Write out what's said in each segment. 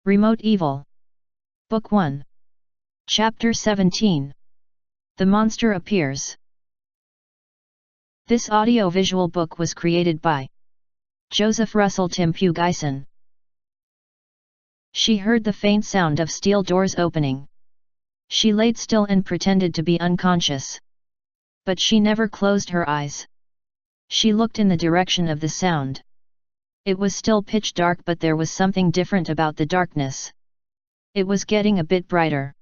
Remote Evil. Book 1. Chapter 17. The Monster Appears. This audiovisual book was created by Joseph Russell Timpu Geisen. She heard the faint sound of steel doors opening. She laid still and pretended to be unconscious. But she never closed her eyes. She looked in the direction of the sound. It was still pitch dark, but there was something different about the darkness. It was getting a bit brighter.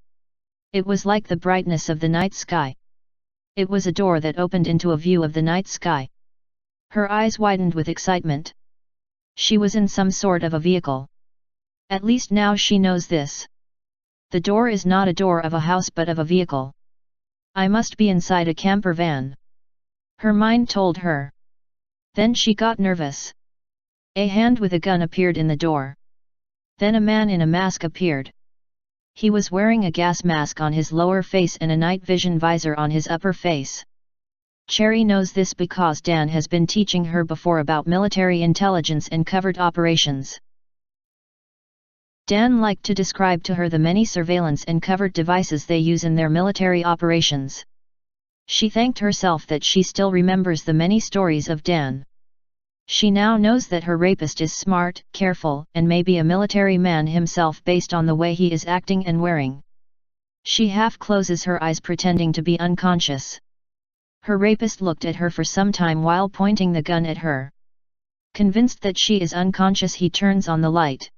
It was like the brightness of the night sky. It was a door that opened into a view of the night sky. Her eyes widened with excitement. She was in some sort of a vehicle. At least now she knows this. The door is not a door of a house but of a vehicle. I must be inside a camper van. Her mind told her. Then she got nervous. A hand with a gun appeared in the door. Then a man in a mask appeared. He was wearing a gas mask on his lower face and a night vision visor on his upper face. Cherry knows this because Dan has been teaching her before about military intelligence and covert operations. Dan liked to describe to her the many surveillance and covert devices they use in their military operations. She thanked herself that she still remembers the many stories of Dan. She now knows that her rapist is smart, careful, and may be a military man himself based on the way he is acting and wearing. She half closes her eyes pretending to be unconscious. Her rapist looked at her for some time while pointing the gun at her. Convinced that she is unconscious, he turns on the light.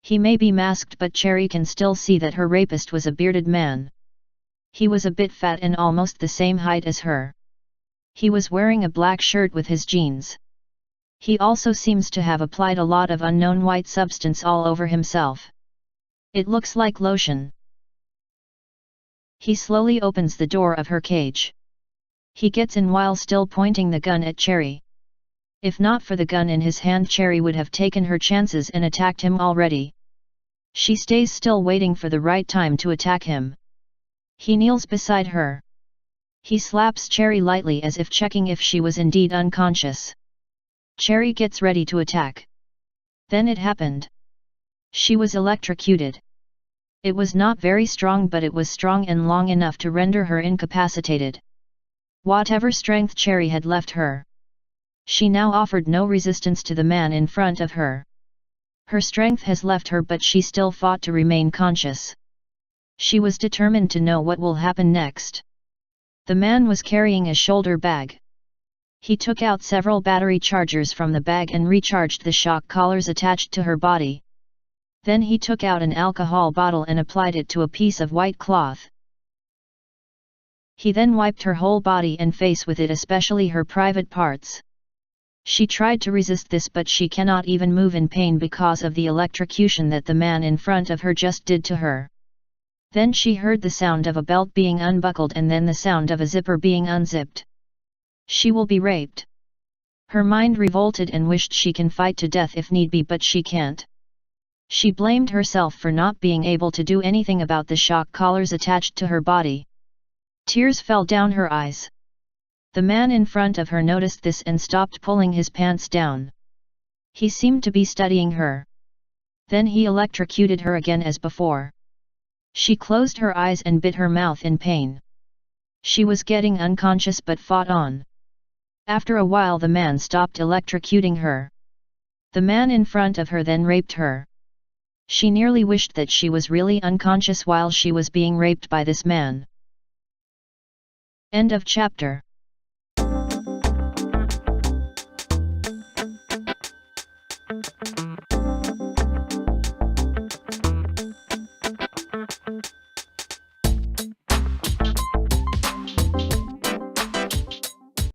He may be masked, but Cherry can still see that her rapist was a bearded man. He was a bit fat and almost the same height as her. He was wearing a black shirt with his jeans. He also seems to have applied a lot of unknown white substance all over himself. It looks like lotion. He slowly opens the door of her cage. He gets in while still pointing the gun at Cherry. If not for the gun in his hand, Cherry would have taken her chances and attacked him already. She stays still, waiting for the right time to attack him. He kneels beside her. He slaps Cherry lightly as if checking if she was indeed unconscious. Cherry gets ready to attack. Then it happened. She was electrocuted. It was not very strong, but it was strong and long enough to render her incapacitated. Whatever strength Cherry had left her, she now offered no resistance to the man in front of her. Her strength has left her, but she still fought to remain conscious. She was determined to know what will happen next. The man was carrying a shoulder bag. He took out several battery chargers from the bag and recharged the shock collars attached to her body. Then he took out an alcohol bottle and applied it to a piece of white cloth. He then wiped her whole body and face with it, especially her private parts. She tried to resist this, but she cannot even move in pain because of the electrocution that the man in front of her just did to her. Then she heard the sound of a belt being unbuckled and then the sound of a zipper being unzipped. She will be raped. Her mind revolted and wished she can fight to death if need be, but she can't. She blamed herself for not being able to do anything about the shock collars attached to her body. Tears fell down her eyes. The man in front of her noticed this and stopped pulling his pants down. He seemed to be studying her. Then he electrocuted her again as before. She closed her eyes and bit her mouth in pain. She was getting unconscious but fought on. After a while the man stopped electrocuting her. The man in front of her then raped her. She nearly wished that she was really unconscious while she was being raped by this man. End of chapter.